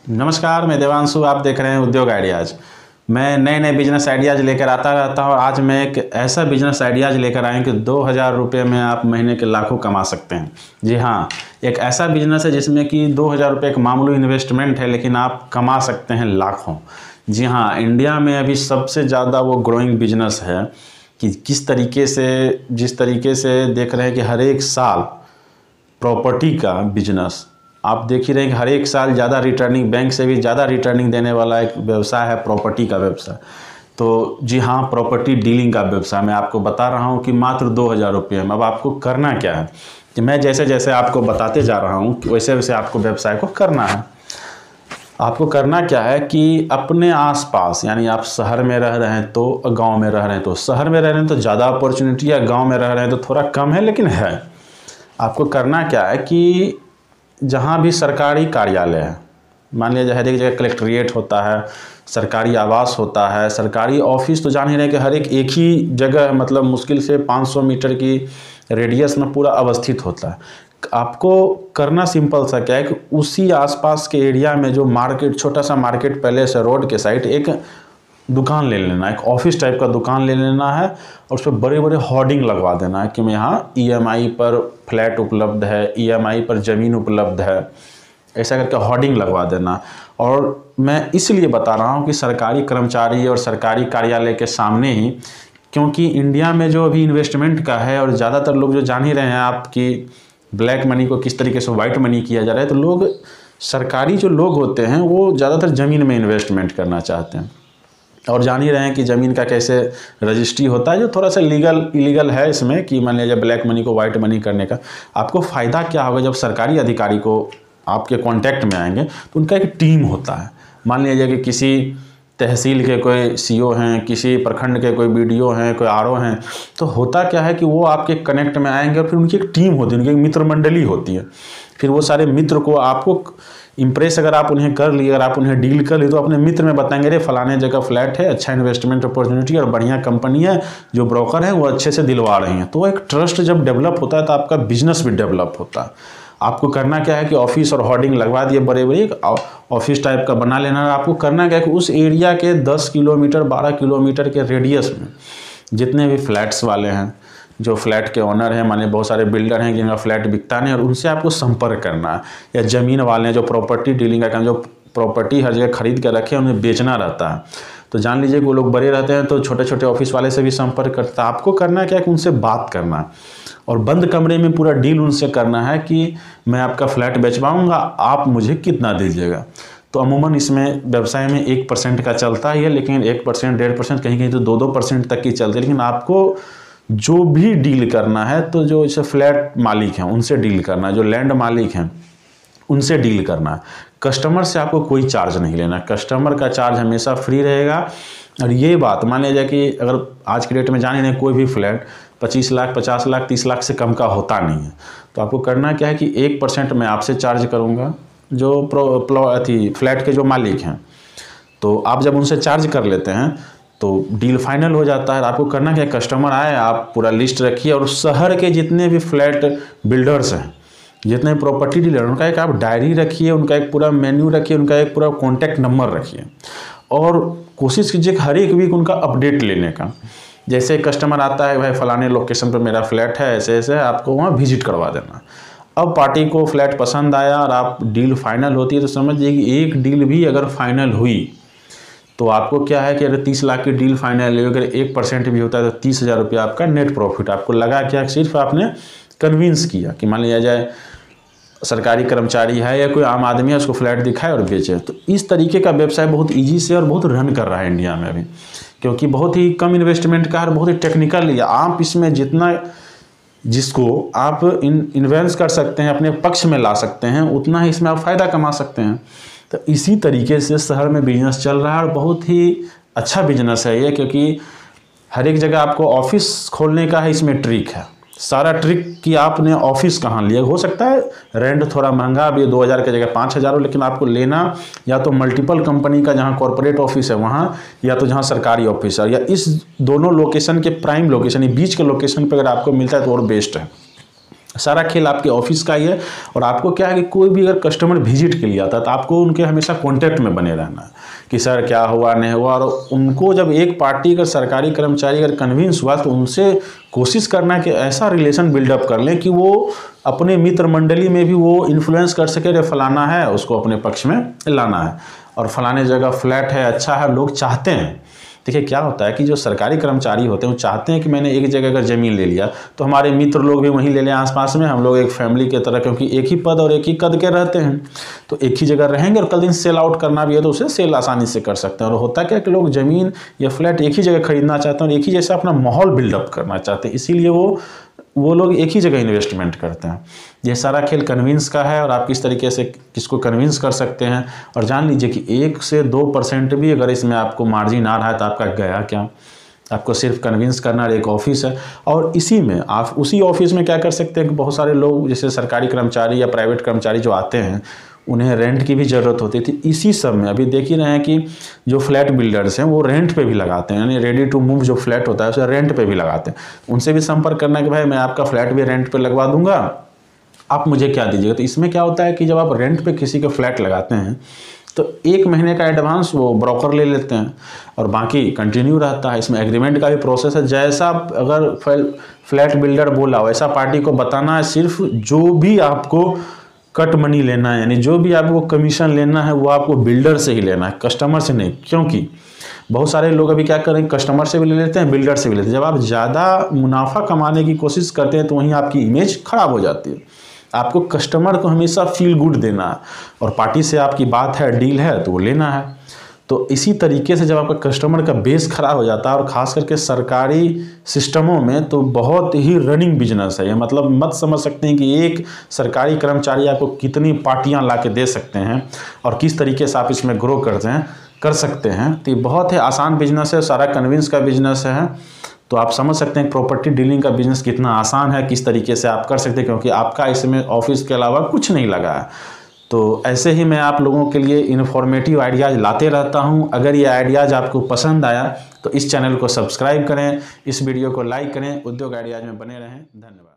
नमस्कार, मैं देवांशु। आप देख रहे हैं उद्योग आइडियाज़। मैं नए नए बिजनेस आइडियाज़ लेकर आता रहता हूँ। आज मैं एक ऐसा बिजनेस आइडियाज़ लेकर आए कि 2000 रुपये में आप महीने के लाखों कमा सकते हैं। जी हाँ, एक ऐसा बिजनेस है जिसमें कि 2000 रुपये एक मामूली इन्वेस्टमेंट है, लेकिन आप कमा सकते हैं लाखों। जी हाँ, इंडिया में अभी सबसे ज़्यादा वो ग्रोइंग बिजनेस है कि जिस तरीके से देख रहे हैं कि हर एक साल प्रॉपर्टी का बिजनेस आप देख ही रहे हैं कि हर एक साल ज़्यादा रिटर्निंग, बैंक से भी ज़्यादा रिटर्निंग देने वाला एक व्यवसाय है प्रॉपर्टी का व्यवसाय। तो जी हाँ, प्रॉपर्टी डीलिंग का व्यवसाय मैं आपको बता रहा हूँ कि मात्र 2000 रुपये में। अब आपको करना क्या है कि मैं जैसे जैसे आपको बताते जा रहा हूँ वैसे वैसे आपको व्यवसाय को करना है। आपको करना क्या है कि अपने आसपास, यानी आप शहर में रह रहे हैं तो गांव में रह रहे हैं तो शहर में रह रहे हैं तो ज़्यादा अपॉर्चुनिटी है, गांव में रह रहे हैं तो थोड़ा कम है, लेकिन है। आपको करना क्या है कि जहाँ भी सरकारी कार्यालय है, मान लीजिए हर एक जगह कलेक्ट्रेट होता है, सरकारी आवास होता है, सरकारी ऑफिस तो जान ही रहे कि हर एक ही जगह, मतलब मुश्किल से 500 मीटर की रेडियस में पूरा अवस्थित होता है। आपको करना सिंपल सा क्या है कि उसी आसपास के एरिया में जो मार्केट, छोटा सा मार्केट पैलेस है रोड के साइड, एक दुकान ले लेना, एक ऑफिस टाइप का दुकान ले लेना है और उस पर बड़े बड़े होर्डिंग लगवा देना है कि मैं यहाँ ईएमआई पर फ्लैट उपलब्ध है, ईएमआई पर ज़मीन उपलब्ध है, ऐसा करके होर्डिंग लगवा देना। और मैं इसलिए बता रहा हूँ कि सरकारी कर्मचारी और सरकारी कार्यालय के सामने ही, क्योंकि इंडिया में जो अभी इन्वेस्टमेंट का है और ज़्यादातर लोग जो जान ही रहे हैं आपकी ब्लैक मनी को किस तरीके से वाइट मनी किया जा रहा है, तो लोग, सरकारी जो लोग होते हैं वो ज़्यादातर ज़मीन में इन्वेस्टमेंट करना चाहते हैं। और जान ही रहे हैं कि ज़मीन का कैसे रजिस्ट्री होता है, जो थोड़ा सा इलीगल है इसमें, कि मान लीजिए ब्लैक मनी को वाइट मनी करने का। आपको फ़ायदा क्या होगा जब सरकारी अधिकारी को आपके कांटेक्ट में आएंगे तो उनका एक टीम होता है। मान लीजिए कि किसी तहसील के कोई सीओ हैं, किसी प्रखंड के कोई बीडीओ हैं, कोई आरओ हैं, तो होता क्या है कि वो आपके कनेक्ट में आएंगे और फिर उनकी एक टीम होती है, उनकी एक मित्र मंडली होती है। फिर वो सारे मित्र को आपको इम्प्रेस अगर आप उन्हें कर लिए, अगर आप उन्हें डील कर लिए, तो अपने मित्र में बताएंगे अरे फलाने जगह फ्लैट है, अच्छा इन्वेस्टमेंट अपॉर्चुनिटी और बढ़िया कंपनी है, जो ब्रोकर है वो अच्छे से दिलवा रही हैं। तो एक ट्रस्ट जब डेवलप होता है तो आपका बिजनेस भी डेवलप होता है। आपको करना क्या है कि ऑफिस और होर्डिंग लगवा दिए, बड़े बड़े ऑफिस टाइप का बना लेना। आपको करना क्या है कि उस एरिया के 10 किलोमीटर 12 किलोमीटर के रेडियस में जितने भी फ्लैट्स वाले हैं, जो फ्लैट के ओनर हैं, माने बहुत सारे बिल्डर हैं जिनका फ्लैट बिकता नहीं, और उनसे आपको संपर्क करना है। या ज़मीन वाले हैं जो प्रॉपर्टी डीलिंग का काम, जो प्रॉपर्टी हर जगह खरीद कर रखे हैं, उन्हें बेचना रहता है, तो जान लीजिए कि वो लोग बड़े रहते हैं तो छोटे छोटे ऑफिस वाले से भी संपर्क करता है। आपको करना क्या है कि उनसे बात करना है और बंद कमरे में पूरा डील उनसे करना है कि मैं आपका फ्लैट बेचवाऊँगा, आप मुझे कितना दीजिएगा। तो अमूमन इसमें व्यवसाय में 1% का चलता ही है, लेकिन 1%, 1.5%, कहीं कहीं तो 2-2% तक की चलती है। लेकिन आपको जो भी डील करना है, तो जो जैसे फ्लैट मालिक हैं उनसे डील करना है, जो लैंड मालिक हैं उनसे डील करना है। कस्टमर से आपको कोई चार्ज नहीं लेना, कस्टमर का चार्ज हमेशा फ्री रहेगा। और ये बात मान लीजिए कि अगर आज की डेट में जाने नहीं, कोई भी फ्लैट 25 लाख, 50 लाख, 30 लाख से कम का होता नहीं है। तो आपको करना क्या है कि 1% मैं आपसे चार्ज करूँगा, जो फ्लैट के जो मालिक हैं, तो आप जब उनसे चार्ज कर लेते हैं तो डील फाइनल हो जाता है। आपको करना क्या, कस्टमर आए, आप पूरा लिस्ट रखिए और शहर के जितने भी फ्लैट बिल्डर्स हैं, जितने प्रॉपर्टी डीलर, उनका एक आप डायरी रखिए, उनका एक पूरा मेन्यू रखिए, उनका एक पूरा कॉन्टैक्ट नंबर रखिए और कोशिश कीजिए हर एक वीक उनका अपडेट लेने का। जैसे कस्टमर आता है, भाई फलाने लोकेशन पर मेरा फ्लैट है, ऐसे ऐसे, आपको वहाँ विजिट करवा देना। अब पार्टी को फ्लैट पसंद आया और आप डील फाइनल होती है, तो समझिए कि एक डील भी अगर फाइनल हुई तो आपको क्या है कि अगर 30 लाख की डील फाइनल हुई, अगर 1% भी होता है तो 30,000 रुपया आपका नेट प्रॉफिट। आपको लगा क्या, सिर्फ आपने कन्विंस किया कि मान लिया जाए सरकारी कर्मचारी है या कोई आम आदमी है, उसको फ्लैट दिखाए और बेचे। तो इस तरीके का व्यवसाय बहुत ईजी से और बहुत रन कर रहा है इंडिया में अभी, क्योंकि बहुत ही कम इन्वेस्टमेंट का और बहुत ही टेक्निकल है। आप इसमें जिसको आप इन्वेस्ट कर सकते हैं, अपने पक्ष में ला सकते हैं, उतना ही इसमें आप फ़ायदा कमा सकते हैं। तो इसी तरीके से शहर में बिजनेस चल रहा है और बहुत ही अच्छा बिजनेस है ये, क्योंकि हर एक जगह आपको ऑफिस खोलने का है, इसमें ट्रिक है। सारा ट्रिक कि आपने ऑफिस कहाँ लिया। हो सकता है रेंट थोड़ा महंगा भी 2000 की जगह 5000 हो, लेकिन आपको लेना या तो मल्टीपल कंपनी का जहाँ कॉर्पोरेट ऑफिस है वहाँ, या तो जहाँ सरकारी ऑफिस है, या इस दोनों लोकेशन के प्राइम लोकेशन, बीच के लोकेशन पर अगर आपको मिलता है तो और बेस्ट है। सारा खेल आपके ऑफिस का ही है। और आपको क्या है कि कोई भी अगर कस्टमर विजिट के लिए आता है तो आपको उनके हमेशा कॉन्टैक्ट में बने रहना है कि सर क्या हुआ नहीं हुआ। और उनको जब एक पार्टी का सरकारी कर्मचारी अगर कन्विंस हुआ तो उनसे कोशिश करना है कि ऐसा रिलेशन बिल्डअप कर लें कि वो अपने मित्र मंडली में भी वो इन्फ्लुएंस कर सके, रे फलाना है उसको अपने पक्ष में लाना है और फलाने जगह फ्लैट है, अच्छा है, लोग चाहते हैं। देखिए क्या होता है कि जो सरकारी कर्मचारी होते हैं वो चाहते हैं कि मैंने एक जगह अगर ज़मीन ले लिया तो हमारे मित्र लोग भी वहीं ले लें आसपास में, हम लोग एक फैमिली की तरह, क्योंकि एक ही पद और एक ही कद के रहते हैं तो एक ही जगह रहेंगे और कल दिन सेल आउट करना भी है तो उसे सेल आसानी से कर सकते हैं। और होता क्या है कि लोग ज़मीन या फ्लैट एक ही जगह खरीदना चाहते हैं और एक ही जैसा अपना माहौल बिल्डअप करना चाहते हैं, इसीलिए वो लोग एक ही जगह इन्वेस्टमेंट करते हैं। ये सारा खेल कन्विंस का है और आप किस तरीके से किसको कन्विंस कर सकते हैं। और जान लीजिए कि 1 से 2% भी अगर इसमें आपको मार्जिन आ रहा है तो आपका गया क्या। आपको सिर्फ कन्विंस करना, एक ऑफिस है और इसी में आप उसी ऑफिस में क्या कर सकते हैं कि बहुत सारे लोग जैसे सरकारी कर्मचारी या प्राइवेट कर्मचारी जो आते हैं उन्हें रेंट की भी ज़रूरत होती थी। इसी सब में अभी देख ही रहे हैं कि जो फ्लैट बिल्डर्स हैं वो रेंट पे भी लगाते हैं, यानी रेडी टू मूव जो फ्लैट होता है उसे रेंट पे भी लगाते हैं। उनसे भी संपर्क करना है कि भाई मैं आपका फ्लैट भी रेंट पे लगवा दूंगा, आप मुझे क्या दीजिएगा। तो इसमें क्या होता है कि जब आप रेंट पे किसी का फ्लैट लगाते हैं तो 1 महीने का एडवांस वो ब्रोकर ले लेते हैं और बाकी कंटिन्यू रहता है। इसमें एग्रीमेंट का भी प्रोसेस है। जैसा अगर फ्लैट बिल्डर बोला वैसा पार्टी को बताना है, सिर्फ जो भी आपको कट मनी लेना है, यानी जो भी आपको कमीशन लेना है वो आपको बिल्डर से ही लेना है, कस्टमर से नहीं। क्योंकि बहुत सारे लोग अभी क्या करेंगे, कस्टमर से भी ले लेते हैं, बिल्डर से भी लेते हैं। जब आप ज़्यादा मुनाफा कमाने की कोशिश करते हैं तो वहीं आपकी इमेज खराब हो जाती है। आपको कस्टमर को हमेशा फील गुड देना है और पार्टी से आपकी बात है, डील है तो वो लेना है। तो इसी तरीके से जब आपका कस्टमर का बेस खराब हो जाता है और ख़ास करके सरकारी सिस्टमों में तो बहुत ही रनिंग बिजनेस है ये। मतलब मत समझ सकते हैं कि एक सरकारी कर्मचारी आपको कितनी पार्टियां ला के दे सकते हैं और किस तरीके से आप इसमें ग्रो कर सकते हैं। तो ये बहुत ही आसान बिजनेस है, सारा कन्विंस का बिजनेस है। तो आप समझ सकते हैं प्रॉपर्टी डीलिंग का बिजनेस कितना आसान है, किस तरीके से आप कर सकते हैं, क्योंकि आपका इसमें ऑफिस के अलावा कुछ नहीं लगा है। तो ऐसे ही मैं आप लोगों के लिए इन्फॉर्मेटिव आइडियाज़ लाते रहता हूं। अगर ये आइडियाज़ आपको पसंद आया तो इस चैनल को सब्सक्राइब करें, इस वीडियो को लाइक करें, उद्योग आइडियाज़ में बने रहें। धन्यवाद।